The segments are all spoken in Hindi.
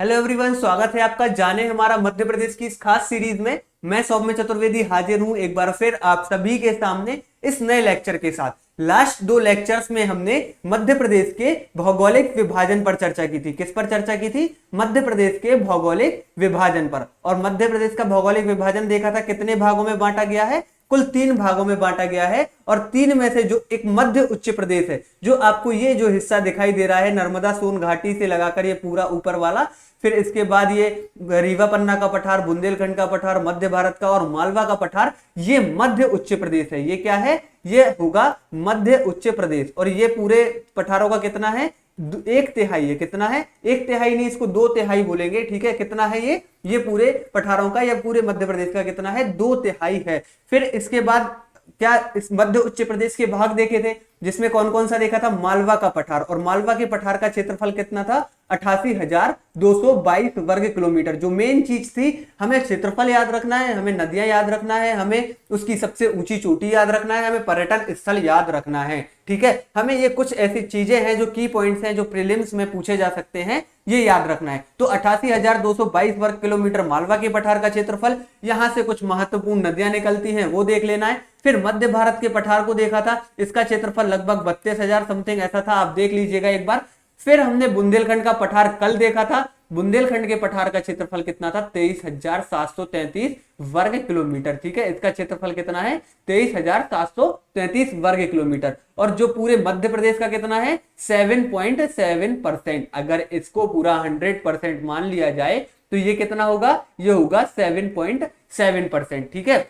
हेलो एवरीवन, स्वागत है आपका जाने हमारा मध्य प्रदेश की इस खास सीरीज में। मैं सौम्य चतुर्वेदी हाजिर हूं एक बार फिर आप सभी के सामने इस नए लेक्चर के साथ। लास्ट दो लेक्चर्स में हमने मध्य प्रदेश के भौगोलिक विभाजन पर चर्चा की थी। किस पर चर्चा की थी? मध्य प्रदेश के भौगोलिक विभाजन पर। और मध्य प्रदेश का भौगोलिक विभाजन देखा था कितने भागों में बांटा गया है? कुल 3 भागों में बांटा गया है। और 3 में से जो एक मध्य उच्च प्रदेश है, जो आपको ये जो हिस्सा दिखाई दे रहा है नर्मदा सोन घाटी से लगाकर ये पूरा ऊपर वाला, फिर इसके बाद ये रीवा पन्ना का पठार, बुंदेलखंड का पठार, मध्य भारत का और मालवा का पठार, ये मध्य उच्च प्रदेश है। ये क्या है? ये होगा मध्य उच्च प्रदेश। और ये पूरे पठारों का कितना है? 1/3 है। कितना है? 1/3 नहीं, इसको 2/3 बोलेंगे। ठीक है, कितना है ये पूरे पठारों का या पूरे मध्य प्रदेश का कितना है? 2/3 है। फिर इसके बाद क्या इस मध्य उच्च प्रदेश के भाग देखे थे, जिसमें कौन कौन सा देखा था? मालवा का पठार। और मालवा के पठार का क्षेत्रफल कितना था? 88,222 वर्ग किलोमीटर। जो मेन चीज थी, हमें क्षेत्रफल याद रखना है, हमें नदियां याद रखना है, हमें उसकी सबसे ऊंची चोटी याद रखना है, हमें पर्यटन स्थल याद रखना है। ठीक है, हमें ये कुछ ऐसी चीजें हैं जो की पॉइंट्स हैं, जो प्रीलिम्स में पूछे जा सकते हैं, ये याद रखना है। तो 88,222 वर्ग किलोमीटर मालवा के पठार का क्षेत्रफल। यहां से कुछ महत्वपूर्ण नदियां निकलती हैं, वो देख लेना है। फिर मध्य भारत के पठार को देखा था, इसका क्षेत्रफल लगभग 32,000 समथिंग ऐसा था, आप देख लीजिएगा एक बार। फिर हमने बुंदेलखंड का पठार कल देखा था। बुंदेलखंड के पठार का क्षेत्रफल कितना था? 23,733 वर्ग किलोमीटर। ठीक है, इसका क्षेत्रफल कितना है? 23,733 वर्ग किलोमीटर। और जो पूरे मध्य प्रदेश का कितना है? 7.7%। अगर इसको पूरा 100% मान लिया जाए तो ये कितना होगा? ये होगा 7.7%। ठीक है,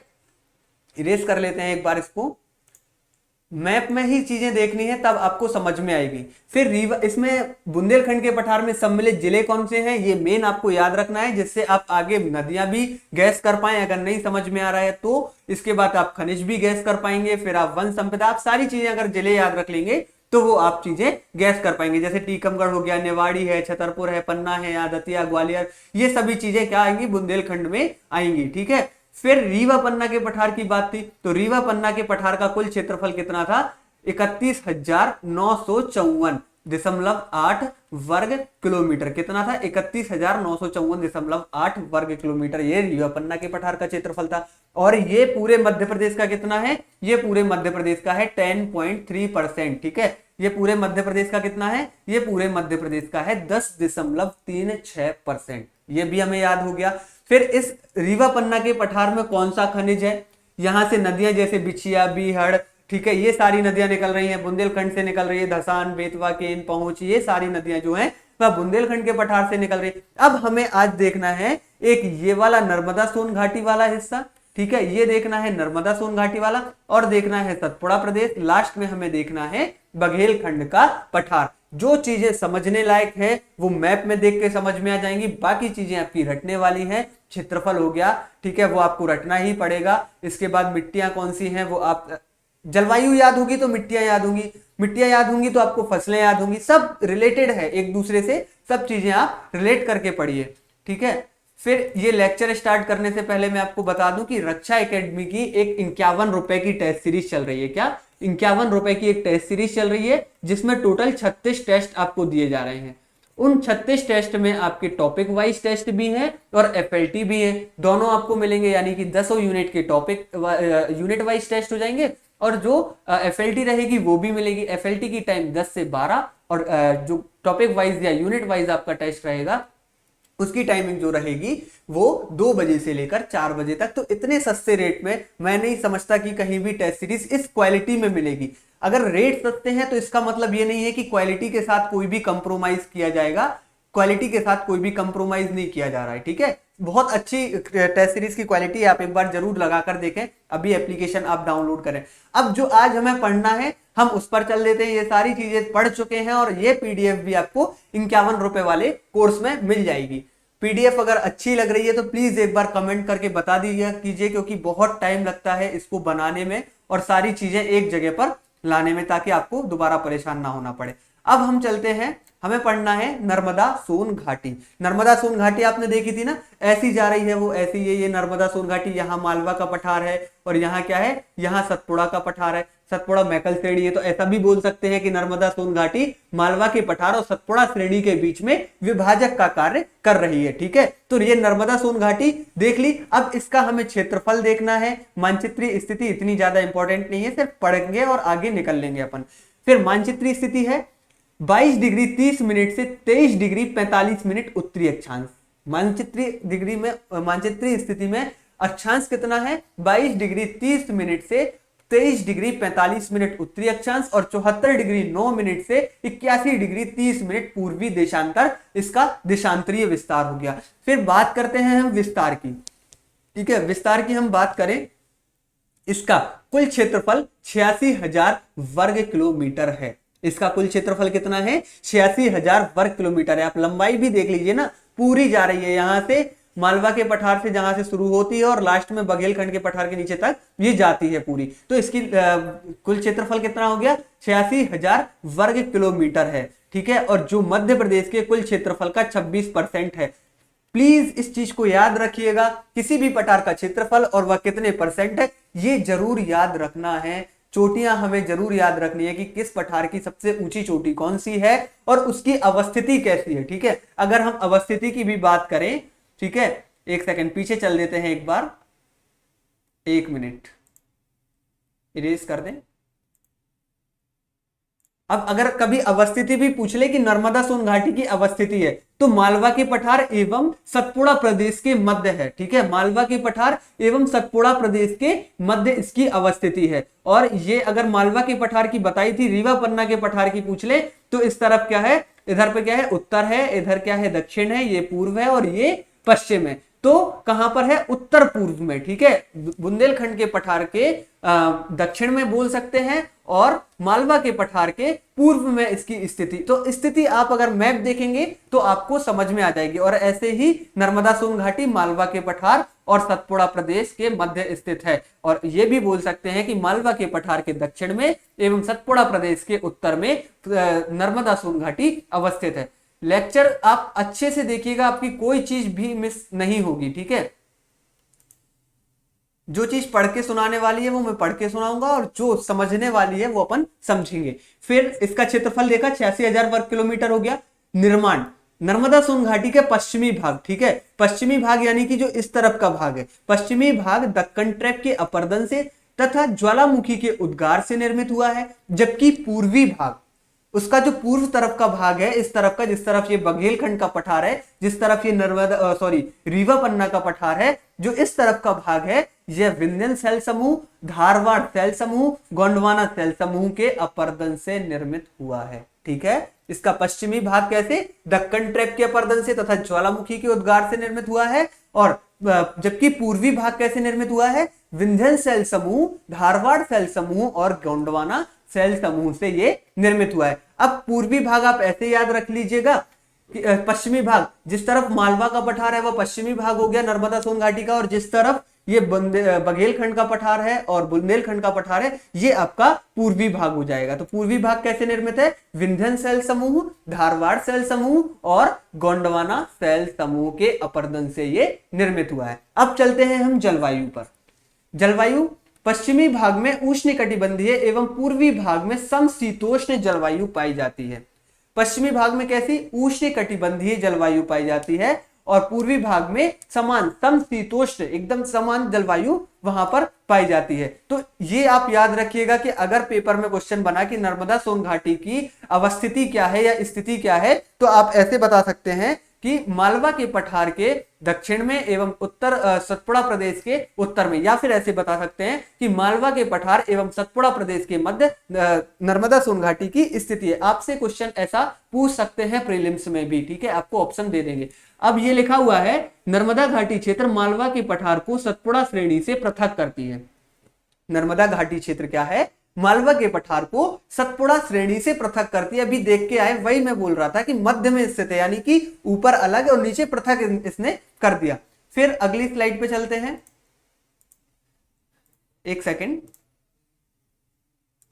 इरेज कर लेते हैं एक बार इसको। मैप में ही चीजें देखनी है, तब आपको समझ में आएगी। फिर रीवा, इसमें बुंदेलखंड के पठार में सम्मिलित जिले कौन से हैं, ये मेन आपको याद रखना है, जिससे आप आगे नदियां भी गैस कर पाए। अगर नहीं समझ में आ रहा है तो इसके बाद आप खनिज भी गैस कर पाएंगे, फिर आप वन संपदा, आप सारी चीजें अगर जिले याद रख लेंगे तो वो आप चीजें गैस कर पाएंगे। जैसे टीकमगढ़ हो गया, निवाड़ी है, छतरपुर है, पन्ना है, आदतिया, ग्वालियर, ये सभी चीजें क्या आएंगी? बुंदेलखंड में आएंगी। ठीक है, फिर रीवा पन्ना के पठार की बात थी, तो रीवा पन्ना के पठार का कुल क्षेत्रफल कितना था? 31,954.8 वर्ग किलोमीटर। कितना था? 31,954.8 वर्ग किलोमीटर। ये रीवा पन्ना के पठार का क्षेत्रफल था। और ये पूरे मध्य प्रदेश का कितना है? ये पूरे मध्य प्रदेश का है 10.3%। ठीक है, ये पूरे मध्य प्रदेश का कितना है? ये पूरे मध्य प्रदेश का है 10.36%। ये भी हमें याद हो गया। फिर इस रीवा पन्ना के पठार में कौन सा खनिज है? यहां से नदियां जैसे बिछिया, बीहड़, ठीक है, ये सारी नदियां निकल रही हैं। बुंदेलखंड से निकल रही है, धसान, बेतवा, केन, पहुंच, ये सारी नदियां जो हैं वह बुंदेलखंड के पठार से निकल रही है। अब हमें आज देखना है एक ये वाला नर्मदा सोन घाटी वाला हिस्सा। ठीक है, ये देखना है नर्मदा सोन घाटी वाला, और देखना है सतपुड़ा प्रदेश। लास्ट में हमें देखना है बघेलखंड का पठार। जो चीजें समझने लायक है वो मैप में देख के समझ में आ जाएंगी, बाकी चीजें आपकी रटने वाली हैं। क्षेत्रफल हो गया, ठीक है, वो आपको रटना ही पड़ेगा। इसके बाद मिट्टियां कौन सी हैं वो आप, जलवायु याद होगी तो मिट्टियां याद होंगी, मिट्टियां याद होंगी तो आपको फसलें याद होंगी। सब रिलेटेड है एक दूसरे से, सब चीजें आप रिलेट करके पढ़िए। ठीक है, फिर ये लेक्चर स्टार्ट करने से पहले मैं आपको बता दूं कि रक्षा एकेडमी की एक 51 रुपए की टेस्ट सीरीज चल रही है। क्या? 51 रुपए की एक टेस्ट सीरीज चल रही है, जिसमें टोटल 36 टेस्ट आपको दिए जा रहे हैं। उन 36 टेस्ट में आपके टॉपिक वाइज टेस्ट भी हैं और एफएलटी भी है, दोनों आपको मिलेंगे। यानी कि 10 यूनिट के टॉपिक यूनिट वाइज टेस्ट हो जाएंगे, और जो एफएलटी रहेगी वो भी मिलेगी। एफएलटी की टाइम 10 से 12, और जो टॉपिक वाइज या यूनिट वाइज आपका टेस्ट रहेगा उसकी टाइमिंग जो रहेगी वो 2 बजे से लेकर 4 बजे तक। तो इतने सस्ते रेट में मैं नहीं समझता कि कहीं भी टेस्ट सीरीज इस क्वालिटी में मिलेगी। अगर रेट सस्ते हैं तो इसका मतलब ये नहीं है कि क्वालिटी के साथ कोई भी कंप्रोमाइज किया जाएगा। क्वालिटी के साथ कोई भी कंप्रोमाइज नहीं किया जा रहा है। ठीक है, बहुत अच्छी टेस्ट सीरीज की क्वालिटी, आप एक बार जरूर लगाकर देखें। अभी एप्लीकेशन आप डाउनलोड करें। अब जो आज हमें पढ़ना है हम उस पर चल देते हैं। ये सारी चीजें पढ़ चुके हैं और ये पीडीएफ भी आपको 51 रुपए वाले कोर्स में मिल जाएगी। पीडीएफ अगर अच्छी लग रही है तो प्लीज एक बार कमेंट करके बता दीजिए कीजिए, क्योंकि बहुत टाइम लगता है इसको बनाने में और सारी चीजें एक जगह पर लाने में, ताकि आपको दोबारा परेशान ना होना पड़े। अब हम चलते हैं हमें पढ़ना है नर्मदा सोन घाटी। नर्मदा सोन घाटी आपने देखी थी ना, ऐसी जा रही है वो, ऐसी ये नर्मदा सोन घाटी, यहाँ मालवा का पठार है और यहाँ क्या है, यहाँ सतपुड़ा का पठार है, सतपुड़ा मैकल श्रेणी है। तो ऐसा भी बोल सकते हैं कि नर्मदा सोन घाटी मालवा के पठार और सतपुड़ा श्रेणी के बीच में विभाजक का कार्य कर रही है। ठीक है, तो ये नर्मदा सोन घाटी देख ली। अब इसका हमें क्षेत्रफल देखना है। मानचित्रीय स्थिति इतनी ज्यादा इंपॉर्टेंट नहीं है, सिर्फ पढ़ेंगे और आगे निकल लेंगे अपन। फिर मानचित्रीय स्थिति है 22 डिग्री 30 मिनट से 23 डिग्री 45 मिनट उत्तरी अक्षांश। मानचित्रीय स्थिति में अक्षांश कितना है, 22 डिग्री 30 मिनट से 23 डिग्री 45 मिनट उत्तरी अक्षांश और 74 डिग्री 9 मिनट से 81 डिग्री 30 मिनट पूर्वी देशांतर, इसका देशांतरीय विस्तार हो गया। फिर बात करते हैं हम विस्तार की। ठीक है, विस्तार की हम बात करें, इसका कुल क्षेत्रफल 86,000 वर्ग किलोमीटर है। इसका कुल क्षेत्रफल कितना है, 86,000 वर्ग किलोमीटर है। आप लंबाई भी देख लीजिए ना, पूरी जा रही है यहां से मालवा के पठार से, जहां से शुरू होती है और लास्ट में बघेलखंड के पठार के नीचे तक ये जाती है पूरी। तो इसकी कुल क्षेत्रफल कितना हो गया, 86,000 वर्ग किलोमीटर है। ठीक है, और जो मध्य प्रदेश के कुल क्षेत्रफल का 26% है। प्लीज इस चीज को याद रखिएगा, किसी भी पठार का क्षेत्रफल और वह कितने परसेंट है, ये जरूर याद रखना है। चोटियां हमें जरूर याद रखनी है कि किस पठार की सबसे ऊंची चोटी कौन सी है और उसकी अवस्थिति कैसी है। ठीक है, अगर हम अवस्थिति की भी बात करें, ठीक है, एक सेकंड पीछे चल देते हैं, एक बार, एक मिनट इरेज कर दें। अब अगर कभी अवस्थिति भी पूछ ले कि नर्मदा सोन घाटी की अवस्थिति है, तो मालवा के पठार एवं सतपुड़ा प्रदेश के मध्य है। ठीक है, मालवा के पठार एवं सतपुड़ा प्रदेश के मध्य इसकी अवस्थिति है। और ये अगर मालवा के पठार की बताई थी, रीवा पन्ना के पठार की पूछ ले तो इस तरफ क्या है, इधर पे क्या है, उत्तर है, इधर क्या है, दक्षिण है, ये पूर्व है और ये पश्चिम है। तो कहां पर है, उत्तर पूर्व में। ठीक है, बुंदेलखंड के पठार के दक्षिण में बोल सकते हैं और मालवा के पठार के पूर्व में इसकी स्थिति। तो स्थिति आप अगर मैप देखेंगे तो आपको समझ में आ जाएगी। और ऐसे ही नर्मदा सोन घाटी मालवा के पठार और सतपुड़ा प्रदेश के मध्य स्थित है। और यह भी बोल सकते हैं कि मालवा के पठार के दक्षिण में एवं सतपुड़ा प्रदेश के उत्तर में नर्मदा सोन घाटी अवस्थित है। लेक्चर आप अच्छे से देखिएगा, आपकी कोई चीज भी मिस नहीं होगी। ठीक है, जो चीज पढ़ के सुनाने वाली है वो मैं पढ़ के सुनाऊंगा और जो समझने वाली है वो अपन समझेंगे। फिर इसका क्षेत्रफल देखा, 86,000 वर्ग किलोमीटर हो गया। निर्माण, नर्मदा सोन घाटी के पश्चिमी भाग, ठीक है, पश्चिमी भाग यानी कि जो इस तरफ का भाग है, पश्चिमी भाग दक्कन ट्रैप के अपर्दन से तथा ज्वालामुखी के उद्गार से निर्मित हुआ है। जबकि पूर्वी भाग, उसका जो पूर्व तरफ का भाग है, इस तरफ का, जिस तरफ ये बघेलखंड का पठार है, जिस तरफ ये रीवा पन्ना का पठार है, जो इस तरफ का भाग है, यह विंध्यन शैल समूह, धारवाड़ शैल समूह, गोंडवाना शैल समूह के अपर्दन से निर्मित हुआ है। ठीक है, इसका पश्चिमी भाग कैसे, दक्कन ट्रैप के अपर्दन से तथा ज्वालामुखी के उद्गार से निर्मित हुआ है। और जबकि पूर्वी भाग कैसे निर्मित हुआ है, विंध्यन शैल समूह, धारवाड़ शैल समूह और गोंडवाना शैल समूह से ये निर्मित हुआ है। अब पूर्वी भाग आप ऐसे याद रख लीजिएगा, पश्चिमी भाग, जिस तरफ मालवा का पठार है वह पश्चिमी भाग हो गया नर्मदा सोन घाटी का, और जिस तरफ ये बघेलखंड का पठार है और बुंदेलखंड का पठार है, ये आपका पूर्वी भाग हो जाएगा। तो पूर्वी भाग कैसे निर्मित है, विंध्यन शैल समूह, धारवाड़ शैल समूह और गोंडवाना शैल समूह के अपर्दन से ये निर्मित हुआ है। अब चलते हैं हम जलवायु पर। जलवायु, पश्चिमी भाग में उष्णकटिबंधीय एवं पूर्वी भाग में समशीतोष्ण जलवायु पाई जाती है। पश्चिमी भाग में कैसी, उष्णकटिबंधीय जलवायु पाई जाती है और पूर्वी भाग में समान समशीतोष्ण, एकदम समान जलवायु वहां पर पाई जाती है। तो ये आप याद रखिएगा कि अगर पेपर में क्वेश्चन बना कि नर्मदा सोन घाटी की अवस्थिति क्या है या स्थिति क्या है, तो आप ऐसे बता सकते हैं कि मालवा के पठार के दक्षिण में एवं उत्तर सतपुड़ा प्रदेश के उत्तर में, या फिर ऐसे बता सकते हैं कि मालवा के पठार एवं सतपुड़ा प्रदेश के मध्य नर्मदा सोन घाटी की स्थिति है। आपसे क्वेश्चन ऐसा पूछ सकते हैं प्रीलिम्स में भी। ठीक है, आपको ऑप्शन दे देंगे। अब ये लिखा हुआ है, नर्मदा घाटी क्षेत्र मालवा के पठार को सतपुड़ा श्रेणी से पृथक करती है। नर्मदा घाटी क्षेत्र क्या है, मालवा के पठार को सतपुड़ा श्रेणी से पृथक करती है। अभी देख के आए, वही मैं बोल रहा था कि मध्य में स्थित है, यानी कि ऊपर अलग और नीचे पृथक इसने कर दिया। फिर अगली स्लाइड पे चलते हैं, एक सेकंड।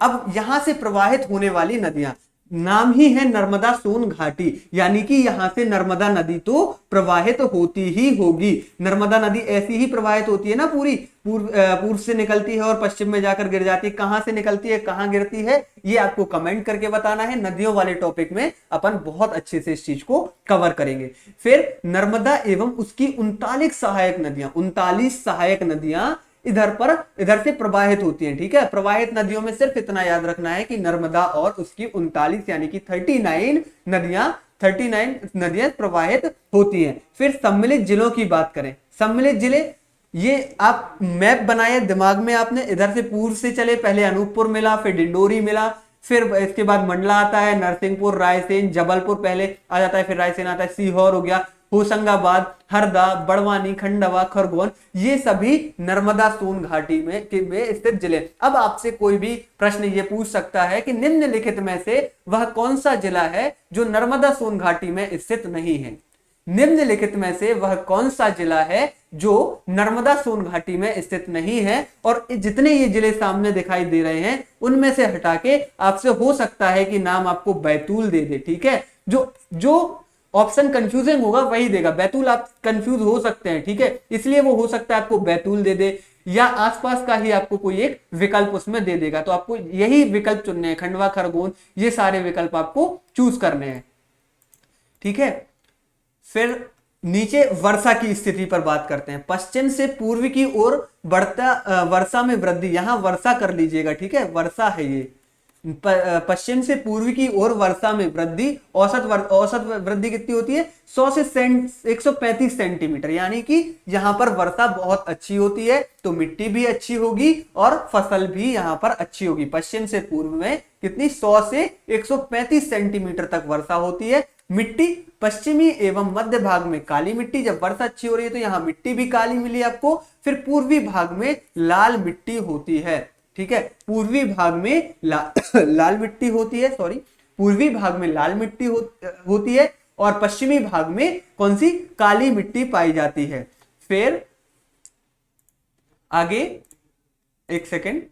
अब यहां से प्रवाहित होने वाली नदियां, नाम ही है नर्मदा सोन घाटी, यानी कि यहां से नर्मदा नदी तो प्रवाहित होती ही होगी। नर्मदा नदी ऐसी ही प्रवाहित होती है ना, पूरी पूर्व से निकलती है और पश्चिम में जाकर गिर जाती है। कहां से निकलती है, कहां गिरती है, ये आपको कमेंट करके बताना है। नदियों वाले टॉपिक में अपन बहुत अच्छे से इस चीज को कवर करेंगे। फिर नर्मदा एवं उसकी 39 सहायक नदियां, 39 सहायक नदियां इधर से प्रवाहित होती हैं। ठीक है, प्रवाहित नदियों में सिर्फ इतना याद रखना है कि नर्मदा और उसकी 39 यानी कि 39 नदियां प्रवाहित होती हैं। फिर सम्मिलित जिलों की बात करें, सम्मिलित जिले, ये आप मैप बनाए दिमाग में आपने, इधर से पूर्व से चले, पहले अनूपपुर मिला, फिर डिंडोरी मिला, फिर इसके बाद मंडला आता है, नरसिंहपुर, रायसेन, जबलपुर पहले आ जाता है, फिर रायसेन आता है, सीहोर हो गया, होशंगाबाद, हरदा, बड़वानी, खंडवा, खरगोन, ये सभी नर्मदा सोन घाटी में स्थित जिले। अब आपसे कोई भी प्रश्न ये पूछ सकता है कि निम्नलिखित में से वह कौन सा जिला है जो नर्मदा सोन घाटी में स्थित नहीं है। निम्नलिखित में से वह कौन सा जिला है जो नर्मदा सोन घाटी में स्थित नहीं है। और जितने ये जिले सामने दिखाई दे रहे हैं उनमें से हटा के आपसे हो सकता है कि नाम आपको बैतूल दे दे। ठीक है, जो ऑप्शन कंफ्यूजिंग होगा वही देगा। बैतूल आप कंफ्यूज हो सकते हैं, ठीक है, इसलिए वो हो सकता है आपको बैतूल दे दे, या आसपास का ही आपको कोई एक विकल्प उसमें दे देगा। तो आपको यही विकल्प चुनने हैं, खंडवा, खरगोन, ये सारे विकल्प आपको चूज करने हैं। ठीक है, फिर नीचे वर्षा की स्थिति पर बात करते हैं। पश्चिम से पूर्व की ओर बढ़ता वर्षा में वृद्धि, यहां वर्षा कर लीजिएगा। ठीक है, वर्षा है ये, पश्चिम से पूर्व की ओर वर्षा में वृद्धि, औसत वृद्धि कितनी होती है, 100 से 135 सेंटीमीटर, यानी कि यहां पर वर्षा बहुत अच्छी होती है, तो मिट्टी भी अच्छी होगी और फसल भी यहां पर अच्छी होगी। पश्चिम से पूर्व में कितनी, 100 से 135 सेंटीमीटर तक वर्षा होती है। मिट्टी पश्चिमी एवं मध्य भाग में काली मिट्टी, जब वर्षा अच्छी हो रही है तो यहां मिट्टी भी काली मिली आपको। फिर पूर्वी भाग में लाल मिट्टी होती है। ठीक है, पूर्वी भाग में लाल मिट्टी होती है, सॉरी, पूर्वी भाग में लाल मिट्टी होती है और पश्चिमी भाग में कौन सी, काली मिट्टी पाई जाती है। फिर आगे एक सेकेंड,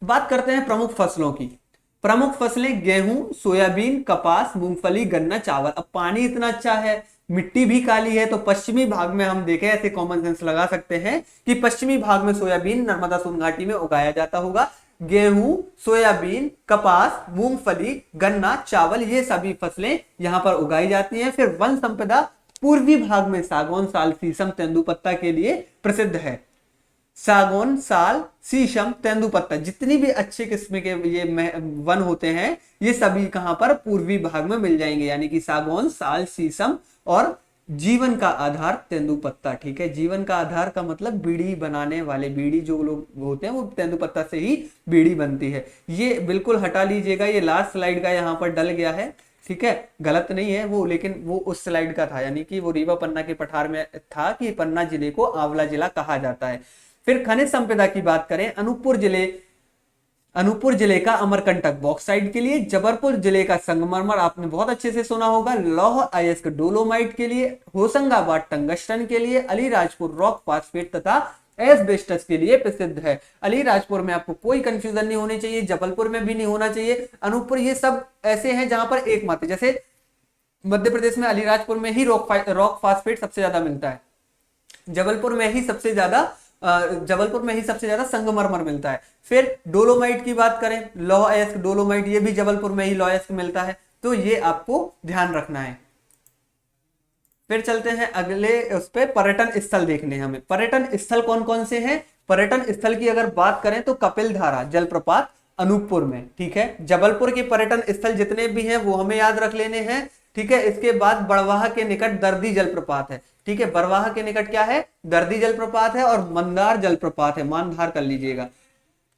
बात करते हैं प्रमुख फसलों की। प्रमुख फसलें गेहूं, सोयाबीन, कपास, मूंगफली, गन्ना, चावल। अब पानी इतना अच्छा है, मिट्टी भी काली है, तो पश्चिमी भाग में हम देखें, ऐसे कॉमन सेंस लगा सकते हैं कि पश्चिमी भाग में सोयाबीन नर्मदा सोन घाटी में उगाया जाता होगा। गेहूं, सोयाबीन, कपास, मूंगफली, गन्ना, चावल, ये सभी फसलें यहां पर उगाई जाती हैं। फिर वन संपदा पूर्वी भाग में सागौन, साल, शीशम, तेंदुपत्ता के लिए प्रसिद्ध है। सागौन, साल, शीशम, तेंदुपत्ता, जितनी भी अच्छे किस्म के ये वन होते हैं ये सभी कहां पर, पूर्वी भाग में मिल जाएंगे, यानी कि सागौन, साल, शीशम और जीवन का आधार तेंदुपत्ता। ठीक है, जीवन का आधार का मतलब बीड़ी बनाने वाले, बीड़ी जो लोग होते हैं वो तेंदुपत्ता से ही बीड़ी बनती है। ये बिल्कुल हटा लीजिएगा, ये लास्ट स्लाइड का यहाँ पर डल गया है। ठीक है, गलत नहीं है वो, लेकिन वो उस स्लाइड का था, यानी कि वो रीवा पन्ना के पठार में था कि पन्ना जिले को आंवला जिला कहा जाता है। फिर खनिज संपदा की बात करें, अनूपपुर जिले का अमरकंटक बॉक्साइट के लिए, जबलपुर जिले का संगमरमर आपने बहुत अच्छे से सुना होगा, लौह अयस्क डोलोमाइट के लिए, होशंगाबाद टंगस्टन के लिए, अलीराजपुर रॉक फास्फेट तथा एस्बेस्टस के लिए प्रसिद्ध है। अलीराजपुर में आपको कोई कंफ्यूजन नहीं होनी चाहिए, जबलपुर में भी नहीं होना चाहिए, अनूपपुर, ये सब ऐसे हैं जहां पर एक मत है। जैसे मध्य प्रदेश में अलीराजपुर में ही रॉक फास्फेट सबसे ज्यादा मिलता है, जबलपुर में ही सबसे ज्यादा संगमरमर मिलता है। फिर डोलोमाइट की बात करें, लौह अयस्क डोलोमाइट, ये भी जबलपुर में ही लौह अयस्क मिलता है, तो ये आपको ध्यान रखना है। फिर चलते हैं अगले उस पे, पर्यटन स्थल देखने हमें। पर्यटन स्थल कौन कौन से हैं, पर्यटन स्थल की अगर बात करें तो कपिलधारा जलप्रपात अनूपपुर में। ठीक है, जबलपुर के पर्यटन स्थल जितने भी हैं वो हमें याद रख लेने हैं। ठीक है, इसके बाद बड़वाह के निकट दर्दी जलप्रपात है। ठीक है, बरवाह के निकट क्या है, दर्दी जलप्रपात है, और मंदार जलप्रपात है, मानधार कर लीजिएगा।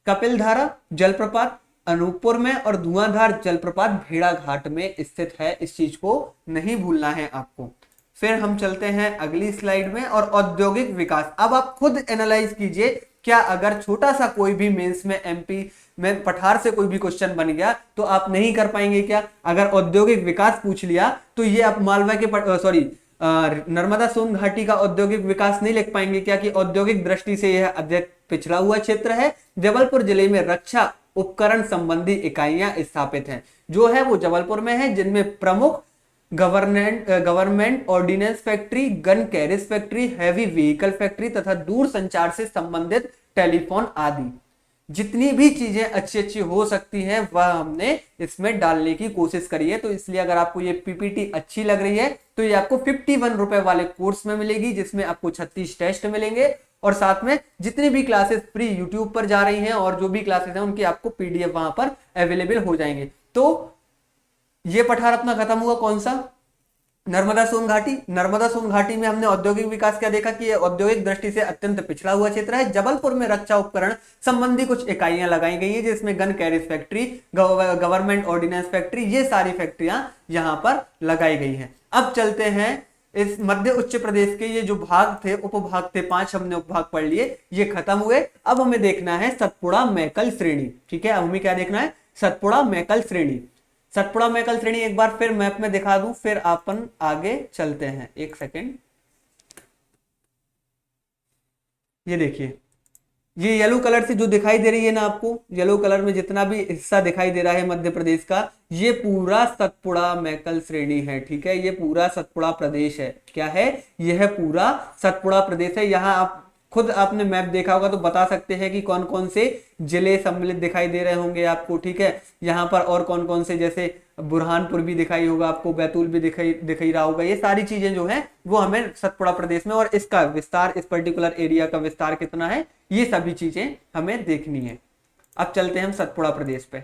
कपिलधारा जलप्रपात अनूपपुर में और धुआंधार जलप्रपात भेड़ा घाट में स्थित है, इस चीज को नहीं भूलना है आपको। फिर हम चलते हैं अगली स्लाइड में, और औद्योगिक विकास। अब आप खुद एनालाइज कीजिए, क्या अगर छोटा सा कोई भी मेंस में एमपी में पठार से कोई भी क्वेश्चन बन गया तो आप नहीं कर पाएंगे क्या? अगर औद्योगिक विकास पूछ लिया तो ये आप मालवा के नर्मदा सोन घाटी का औद्योगिक विकास नहीं लिख पाएंगे क्या, कि औद्योगिक दृष्टि से यह पिछड़ा हुआ क्षेत्र है। जबलपुर जिले में रक्षा उपकरण संबंधी इकाइयां स्थापित हैं, जो है वो जबलपुर में है, जिनमें प्रमुख government ordnance factory, gun carriage factory, heavy vehicle factory तथा दूर संचार से संबंधित टेलीफोन आदि। जितनी भी चीजें अच्छी अच्छी हो सकती हैं वह हमने इसमें डालने की कोशिश करी है। तो इसलिए अगर आपको ये पीपीटी अच्छी लग रही है तो ये आपको 51 रुपए वाले कोर्स में मिलेगी, जिसमें आपको 36 टेस्ट मिलेंगे और साथ में जितनी भी क्लासेस फ्री यूट्यूब पर जा रही हैं और जो भी क्लासेस हैं उनकी आपको पीडीएफ वहां पर अवेलेबल हो जाएंगे। तो ये पठार अपना खत्म हुआ, कौन सा? नर्मदा सोन घाटी। नर्मदा सोन घाटी में हमने औद्योगिक विकास क्या देखा कि यह औद्योगिक दृष्टि से अत्यंत पिछड़ा हुआ क्षेत्र है। जबलपुर में रक्षा उपकरण संबंधी कुछ इकाइयां लगाई गई है, जिसमें gun carriage factory, government ordnance factory, ये सारी फैक्ट्रियां यहां पर लगाई गई हैं। अब चलते हैं इस मध्य उच्च प्रदेश के ये जो भाग थे, उपभाग थे 5, हमने उपभाग पढ़ लिए, ये खत्म हुए। अब हमें देखना है सतपुड़ा मैकल श्रेणी। ठीक है, अब हमें क्या देखना है? सतपुड़ा मैकल श्रेणी। सतपुड़ा मैकल श्रेणी एक बार फिर मैप में दिखा दूं, फिर अपन आगे चलते हैं। एक सेकेंड, ये देखिए, ये येलो कलर से जो दिखाई दे रही है ना आपको, येलो कलर में जितना भी हिस्सा दिखाई दे रहा है मध्य प्रदेश का, ये पूरा सतपुड़ा मैकल श्रेणी है। ठीक है, ये पूरा सतपुड़ा प्रदेश है। क्या है? यह पूरा सतपुड़ा प्रदेश है। यहाँ आप खुद आपने मैप देखा होगा तो बता सकते हैं कि कौन कौन से जिले सम्मिलित दिखाई दे रहे होंगे आपको। ठीक है, यहाँ पर और कौन कौन से, जैसे बुरहानपुर भी दिखाई होगा आपको, बैतूल भी दिखाई रहा होगा। ये सारी चीजें जो है वो हमें सतपुड़ा प्रदेश में, और इसका विस्तार, इस पर्टिकुलर एरिया का विस्तार कितना है, ये सभी चीजें हमें देखनी है। अब चलते हैं हम सतपुड़ा प्रदेश पे।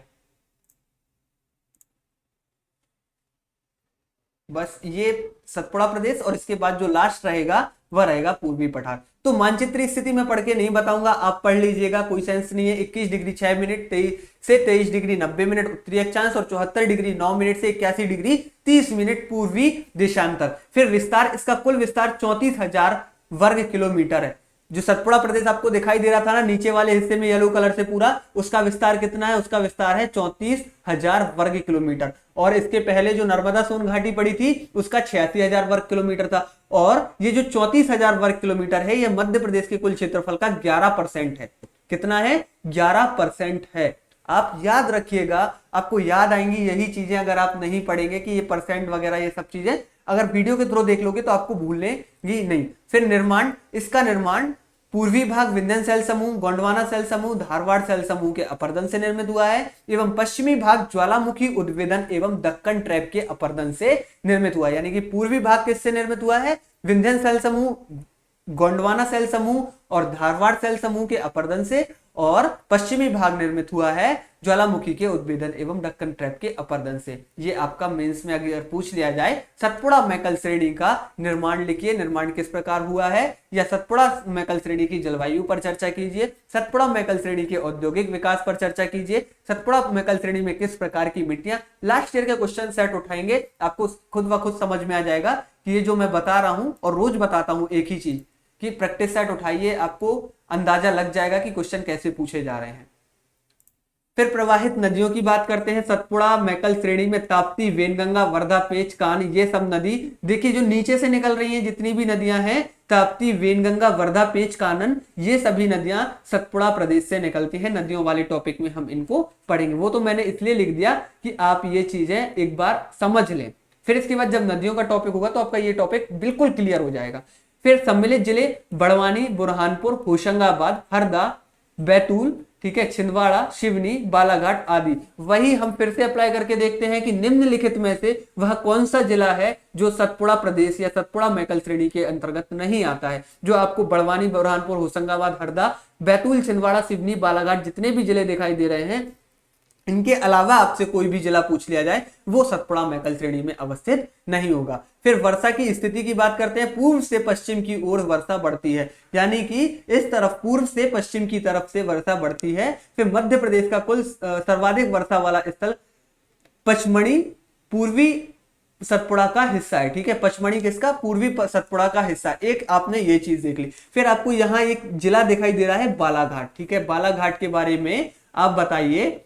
बस ये सतपुड़ा प्रदेश, और इसके बाद जो लास्ट रहेगा वह रहेगा पूर्वी पठार। तो मानचित्र स्थिति में पढ़ के नहीं बताऊंगा, आप पढ़ लीजिएगा, कोई सेंस नहीं है। 21 डिग्री 6 मिनट से 23 डिग्री 90 मिनट उत्तरी अक्षांश, और 74 डिग्री 9 मिनट से 81 डिग्री 30 मिनट पूर्वी देशांतर। फिर विस्तार, इसका कुल विस्तार 34,000 वर्ग किलोमीटर है। जो सतपुड़ा प्रदेश आपको दिखाई दे रहा था ना नीचे वाले हिस्से में येलो कलर से पूरा, उसका विस्तार कितना है? उसका विस्तार है 34,000 वर्ग किलोमीटर। और इसके पहले जो नर्मदा सोन घाटी पड़ी थी उसका 86,000 वर्ग किलोमीटर था। और ये जो 34,000 वर्ग किलोमीटर है, यह मध्य प्रदेश के कुल क्षेत्रफल का 11% है। कितना है? 11% है। आप याद रखिएगा, आपको याद आएंगी यही चीजें अगर आप नहीं पढ़ेंगे कि ये परसेंट वगैरह ये सब चीजें अगर वीडियो के थ्रू देख लोगे तो आपको भूलेंगी नहीं। फिर निर्माण, इसका निर्माण पूर्वी भाग विंध्यन सेल समूह, गोंडवाना सेल समूह, धारवाड़ सेल समूह के अपरदन से निर्मित हुआ है, एवं पश्चिमी भाग ज्वालामुखी उद्वेदन एवं दक्कन ट्रैप के अपरदन से निर्मित हुआ है। यानी कि पूर्वी भाग किससे निर्मित हुआ है? विंध्यन सेल समूह, गोंडवाना सेल समूह और धारवाड़ सेल समूह के अपरदन से, और पश्चिमी भाग निर्मित हुआ है ज्वालामुखी के उद्भेदन एवं दक्कन ट्रैप के अपरदन से। ये आपका मेंस में अगर पूछ लिया जाए, सतपुड़ा मैकल श्रेणी का निर्माण लिखिए, निर्माण किस प्रकार हुआ है, या सतपुड़ा मैकल श्रेणी की जलवायु पर चर्चा कीजिए, सतपुड़ा मैकल श्रेणी के औद्योगिक विकास पर चर्चा कीजिए, सतपुड़ा मैकल श्रेणी में किस प्रकार की मिट्टियां। लास्ट ईयर का क्वेश्चन सेट उठाएंगे, आपको खुद ब खुद समझ में आ जाएगा कि ये जो मैं बता रहा हूं और रोज बताता हूं एक ही चीज, कि प्रैक्टिस सेट उठाइए, आपको अंदाजा लग जाएगा कि क्वेश्चन कैसे पूछे जा रहे हैं। फिर प्रवाहित नदियों की बात करते हैं। सतपुड़ा मैकल श्रेणी में ताप्ती, वेनगंगा, वर्धा, पेच, कान, ये सब नदी देखिए जो नीचे से निकल रही हैं, जितनी भी नदियां हैं, ताप्ती, वेनगंगा, वर्धा, पेच, कानन, ये सभी नदियां सतपुड़ा प्रदेश से निकलती हैं। नदियों वाले टॉपिक में हम इनको पढ़ेंगे। वो तो मैंने इसलिए लिख दिया कि आप ये चीजें एक बार समझ लें, फिर इसके बाद जब नदियों का टॉपिक होगा तो आपका ये टॉपिक बिल्कुल क्लियर हो जाएगा। फिर सम्मिलित जिले बड़वानी, बुरहानपुर, होशंगाबाद, हरदा, बैतूल, ठीक है, छिंदवाड़ा, शिवनी, बालाघाट आदि। वही हम फिर से अप्लाई करके देखते हैं कि निम्नलिखित में से वह कौन सा जिला है जो सतपुड़ा प्रदेश या सतपुड़ा मैकल श्रेणी के अंतर्गत नहीं आता है। जो आपको बड़वानी, बुरहानपुर, होशंगाबाद, हरदा, बैतूल, छिंदवाड़ा, सिवनी, बालाघाट जितने भी जिले दिखाई दे रहे हैं, इनके अलावा आपसे कोई भी जिला पूछ लिया जाए वो सतपुड़ा मैकल श्रेणी में अवस्थित नहीं होगा। फिर वर्षा की स्थिति की बात करते हैं। पूर्व से पश्चिम की ओर वर्षा बढ़ती है, यानी कि इस तरफ पूर्व से पश्चिम की तरफ से वर्षा बढ़ती है। फिर मध्य प्रदेश का कुल सर्वाधिक वर्षा वाला स्थल पचमढ़ी पूर्वी सतपुड़ा का हिस्सा है। ठीक है, पचमढ़ी किसका? पूर्वी सतपुड़ा का हिस्सा। एक आपने ये चीज देख ली। फिर आपको यहाँ एक जिला दिखाई दे रहा है बालाघाट। ठीक है, बालाघाट के बारे में आप बताइए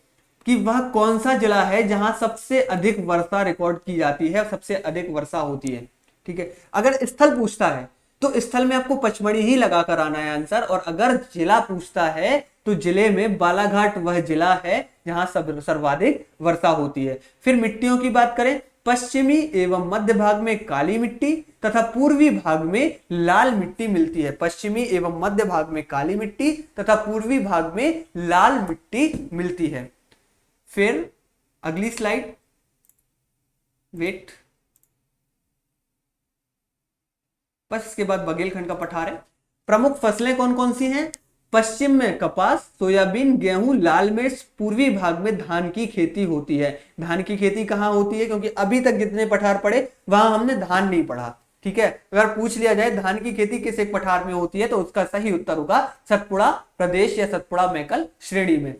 कि वह कौन सा जिला है जहां सबसे अधिक वर्षा रिकॉर्ड की जाती है, सबसे अधिक वर्षा होती है। ठीक है, अगर स्थल पूछता है तो स्थल में आपको पचमढ़ी ही लगा कर आना है आंसर। और अगर जिला पूछता है तो जिले में बालाघाट वह जिला है जहां सर्वाधिक वर्षा होती है। फिर मिट्टियों की बात करें, पश्चिमी एवं मध्य भाग में काली मिट्टी तथा पूर्वी भाग में लाल मिट्टी मिलती है। पश्चिमी एवं मध्य भाग में काली मिट्टी तथा पूर्वी भाग में लाल मिट्टी मिलती है। फिर अगली स्लाइड, वेट, बस इसके बाद बघेलखंड का पठार है। प्रमुख फसलें कौन कौन सी हैं? पश्चिम में कपास, सोयाबीन, गेहूं, लाल मिर्च, पूर्वी भाग में धान की खेती होती है। धान की खेती कहां होती है? क्योंकि अभी तक जितने पठार पढ़े वहां हमने धान नहीं पढ़ा, ठीक है। अगर पूछ लिया जाए धान की खेती किस एक पठार में होती है तो उसका सही उत्तर होगा सतपुड़ा प्रदेश या सतपुड़ा मैकल श्रेणी में।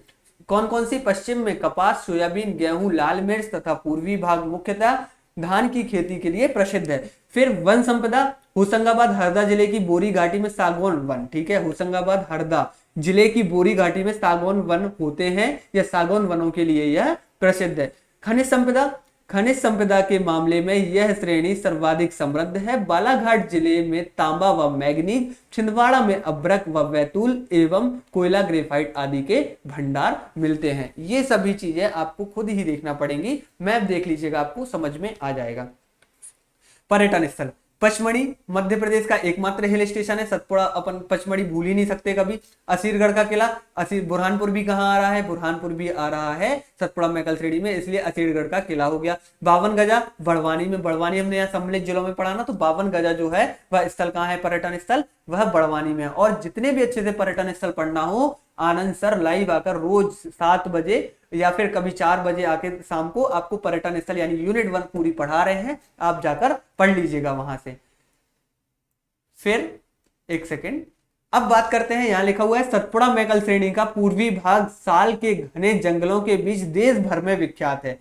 कौन कौन सी? पश्चिम में कपास, सोयाबीन, गेहूं, लाल मिर्च तथा पूर्वी भाग मुख्यतः धान की खेती के लिए प्रसिद्ध है। फिर वन संपदा, होशंगाबाद हरदा जिले की बोरी घाटी में सागौन वन, ठीक है, होशंगाबाद हरदा जिले की बोरी घाटी में सागौन वन होते हैं या सागौन वनों के लिए यह प्रसिद्ध है। खनिज संपदा, खनिज संपदा के मामले में यह श्रेणी सर्वाधिक समृद्ध है। बालाघाट जिले में तांबा व मैग्नीज, छिंदवाड़ा में अभ्रक व बैतूल एवं कोयला, ग्रेफाइट आदि के भंडार मिलते हैं। ये सभी चीजें आपको खुद ही देखना पड़ेंगी, मैप देख लीजिएगा आपको समझ में आ जाएगा। पर्यटन स्थल, पचमढ़ी मध्य प्रदेश का एकमात्र हिल स्टेशन है। सतपुड़ा अपन पचमढ़ी भूल ही नहीं सकते कभी। असीरगढ़ का किला, बुरहानपुर भी कहाँ आ रहा है? बुरहानपुर भी आ रहा है सतपुड़ा मैकल श्रेणी में, इसलिए असीरगढ़ का किला हो गया। 52 गजा बड़वानी में, बड़वानी हमने यहाँ सम्मिलित जिलों में पढ़ा ना, तो 52 गजा जो है वह स्थल कहाँ है? पर्यटन स्थल वह बड़वानी में है। और जितने भी अच्छे से पर्यटन स्थल पढ़ना हो, आनंद सर लाइव आकर रोज 7 बजे या फिर कभी 4 बजे आके शाम को आपको पर्यटन स्थल यानी यूनिट 1 पूरी पढ़ा रहे हैं, आप जाकर पढ़ लीजिएगा वहां से। फिर एक सेकेंड, अब बात करते हैं, यहां लिखा हुआ है सतपुड़ा मैकल श्रेणी का पूर्वी भाग साल के घने जंगलों के बीच देश भर में विख्यात है।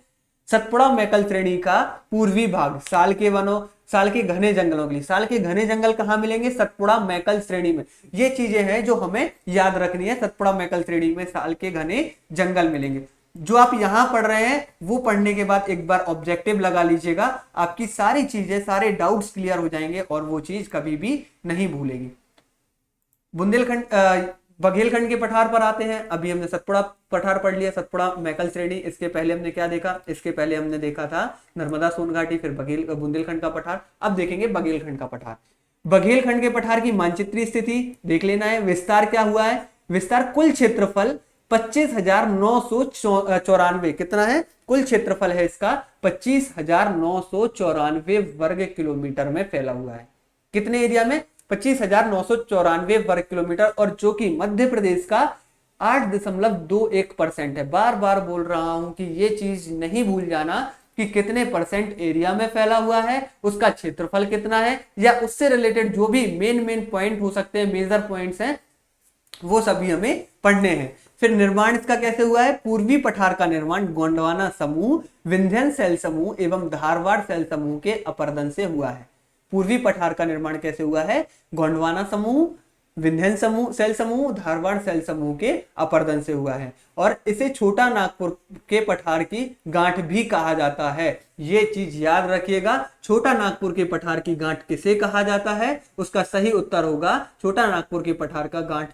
सतपुड़ा मैकल श्रेणी का पूर्वी भाग साल के वनों, साल के घने जंगलों के लिए, साल के घने जंगल कहां मिलेंगे? सतपुड़ा मैकल श्रेणी में। ये चीजें हैं जो हमें याद रखनी है, सतपुड़ा मैकल श्रेणी में साल के घने जंगल मिलेंगे। जो आप यहां पढ़ रहे हैं वो पढ़ने के बाद एक बार ऑब्जेक्टिव लगा लीजिएगा, आपकी सारी चीजें, सारे डाउट्स क्लियर हो जाएंगे और वो चीज कभी भी नहीं भूलेगी। बुंदेलखंड बघेलखंड के पठार पर आते हैं। अभी हमने सतपुड़ा पठार पढ़ लिया, सतपुड़ा मैकल श्रेणी। इसके पहले हमने क्या देखा? इसके पहले हमने देखा था नर्मदा सोन घाटी, फिर बुंदेलखंड का पठार। अब देखेंगे बघेलखंड का पठार। बघेलखंड के पठार की मानचित्रीय स्थिति देख लेना है। विस्तार क्या हुआ है? विस्तार कुल क्षेत्रफल 25,994, कितना है? कुल क्षेत्रफल है इसका 25,994 वर्ग किलोमीटर में फैला हुआ है। कितने एरिया में? 25,994 वर्ग किलोमीटर, और जो कि मध्य प्रदेश का 8.21% है। बार बार बोल रहा हूं कि ये चीज नहीं भूल जाना कि कितने परसेंट एरिया में फैला हुआ है, उसका क्षेत्रफल कितना है, या उससे रिलेटेड जो भी मेन पॉइंट हो सकते हैं, मेजर पॉइंट्स हैं, वो सभी हमें पढ़ने हैं। फिर निर्माण इसका कैसे हुआ है? पूर्वी पठार का निर्माण गोंडवाना समूह, विंध्यन सेल समूह एवं धारवाड़ सेल समूह के अपर्दन से हुआ है। पूर्वी पठार का निर्माण कैसे हुआ है? गोंडवाना समूह, विंध्यन समूह, सेल समूह, धारवाड़ सेल समूह के अपर्दन से हुआ है। और इसे छोटा नागपुर के पठार की गांठ भी कहा जाता है। ये चीज याद रखिएगा, छोटा नागपुर के पठार की गांठ किसे कहा जाता है? उसका सही उत्तर होगा छोटा नागपुर के पठार का गांठ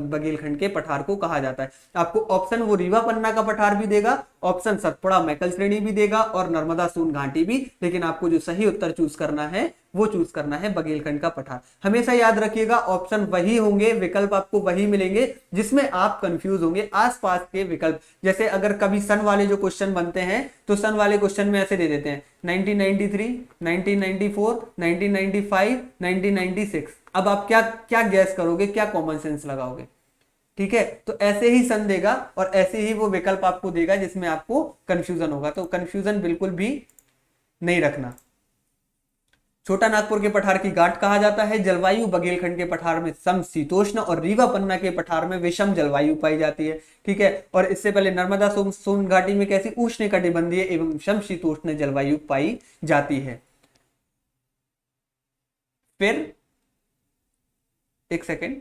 बघेलखंड के पठार को कहा जाता है। आपको ऑप्शन वो रीवा पन्ना का पठार भी देगा, ऑप्शन सतपुड़ा मैकल श्रेणी भी देगा और नर्मदा सोन घाटी भी, लेकिन आपको जो सही उत्तर चूज करना है वो चूज करना है बघेलखंड का पठार। हमेशा याद रखिएगा ऑप्शन वही होंगे, विकल्प आपको वही मिलेंगे जिसमें आप कंफ्यूज होंगे। आसपास के विकल्प, जैसे अगर कभी सन वाले जो क्वेश्चन बनते हैं तो सन वाले क्वेश्चन में ऐसे दे देते हैं 1993, 1994, 1995, 1996। अब आप क्या क्या गैस करोगे, क्या कॉमन सेंस लगाओगे? ठीक है, तो ऐसे ही सन देगा और ऐसे ही वो विकल्प आपको देगा जिसमें आपको कंफ्यूजन होगा। तो कंफ्यूजन बिल्कुल भी नहीं रखना। छोटा नागपुर के पठार की गांठ कहा जाता है। जलवायु बघेलखंड के पठार में समशीतोष्ण और रीवा पन्ना के पठार में विषम जलवायु पाई जाती है। ठीक है, और इससे पहले नर्मदा सोन घाटी में कैसी उष्णकटिबंधीय एवं समशीतोष्ण जलवायु पाई जाती है। फिर एक सेकेंड,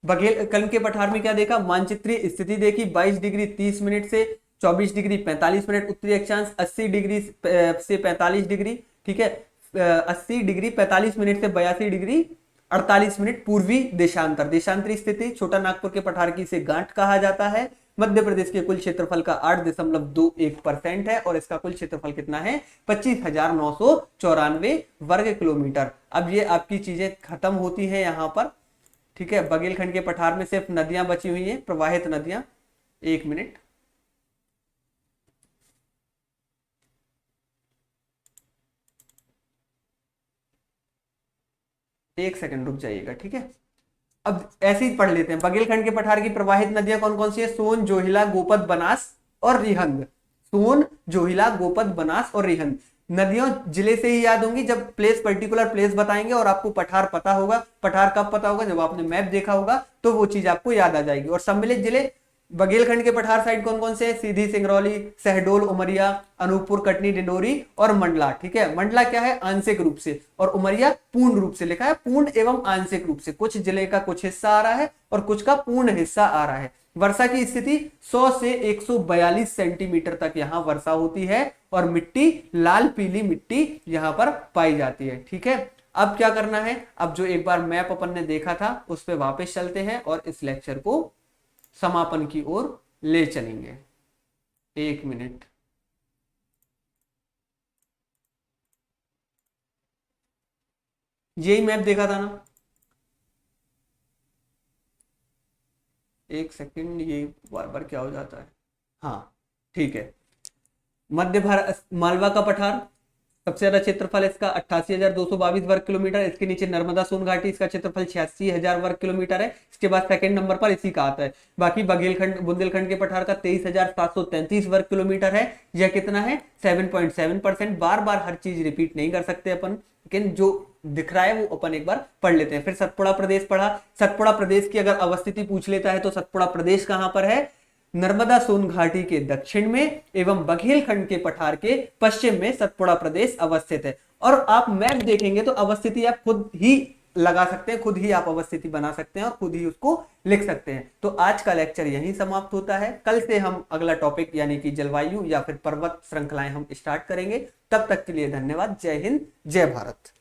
बघेलखंड के पठार में क्या देखा? मानचित्रीय स्थिति देखी 22 डिग्री 30 मिनट से 24 डिग्री 45 मिनट उत्तरी अक्षांश, 80 डिग्री से 45 डिग्री, ठीक है, 80 डिग्री 45 मिनट से 82 डिग्री 48 मिनट पूर्वी देशांतर। देशांतरी स्थिति छोटा नागपुर के पठार की इसे गांठ कहा जाता है। मध्य प्रदेश के कुल क्षेत्रफल का 8.21% है और इसका कुल क्षेत्रफल कितना है 25,994 वर्ग किलोमीटर। अब ये आपकी चीजें खत्म होती हैं यहाँ पर, ठीक है। बघेलखंड के पठार में सिर्फ नदियां बची हुई हैं, प्रवाहित नदियां। 1 मिनट, एक सेकंड रुक जाइएगा, ठीक है। अब ऐसे ही पढ़ लेते हैं। बघेलखंड के पठार की प्रवाहित नदियां कौन कौन सी है? सोन, जोहिला, गोपद, बनास और रिहंद। सोन, जोहिला, गोपद, बनास और रिहंद। नदियों जिले से ही याद होंगी, जब प्लेस पर्टिकुलर प्लेस बताएंगे और आपको पठार पता होगा। पठार कब पता होगा? जब आपने मैप देखा होगा, तो वो चीज आपको याद आ जाएगी। और सम्मिलित जिले बघेलखंड के पठार साइड कौन कौन से हैं? सीधी, सिंगरौली, शहडोल, उमरिया, अनूपपुर, कटनी, डिंडोरी और मंडला, ठीक है। मंडला क्या है? आंशिक रूप से, और उमरिया पूर्ण रूप से। लिखा है पूर्ण एवं आंशिक रूप से, कुछ जिले का कुछ हिस्सा आ रहा है और कुछ का पूर्ण हिस्सा आ रहा है। वर्षा की स्थिति 100 से 142 सेंटीमीटर तक यहाँ वर्षा होती है और मिट्टी लाल पीली मिट्टी यहाँ पर पाई जाती है, ठीक है। अब क्या करना है? अब जो एक बार मैप अपन ने देखा था उस पर वापस चलते हैं और इस लेक्चर को समापन की ओर ले चलेंगे। 1 मिनट, यही मैप देखा था ना? एक सेकंड, ये बार बार क्या हो जाता है? हाँ, ठीक है। मध्य भारत, मालवा का पठार सबसे ज्यादा क्षेत्रफल इसका 88,222 वर्ग किलोमीटर। इसके नीचे नर्मदा सोन घाटी, इसका क्षेत्रफल 86,000 वर्ग किलोमीटर है। इसके बाद सेकंड नंबर पर इसी का आता है। बाकी बघेलखंड, बुंदेलखंड के पठार का 23,733 वर्ग किलोमीटर है। यह कितना है? 7.7%। बार बार हर चीज रिपीट नहीं कर सकते अपन, लेकिन जो दिख रहा है वो अपन एक बार पढ़ लेते हैं। फिर सतपुड़ा प्रदेश पढ़ा। सतपुड़ा प्रदेश की अगर अवस्थिति पूछ लेता है तो सतपुड़ा प्रदेश कहां पर है? नर्मदा सोन घाटी के दक्षिण में एवं बघेलखंड के पठार के पश्चिम में सतपुड़ा प्रदेश अवस्थित है। और आप मैप देखेंगे तो अवस्थिति आप खुद ही लगा सकते हैं, खुद ही आप अवस्थिति बना सकते हैं और खुद ही उसको लिख सकते हैं। तो आज का लेक्चर यहीं समाप्त होता है। कल से हम अगला टॉपिक यानी कि जलवायु या फिर पर्वत श्रृंखलाएं हम स्टार्ट करेंगे। तब तक के लिए धन्यवाद। जय हिंद, जय भारत।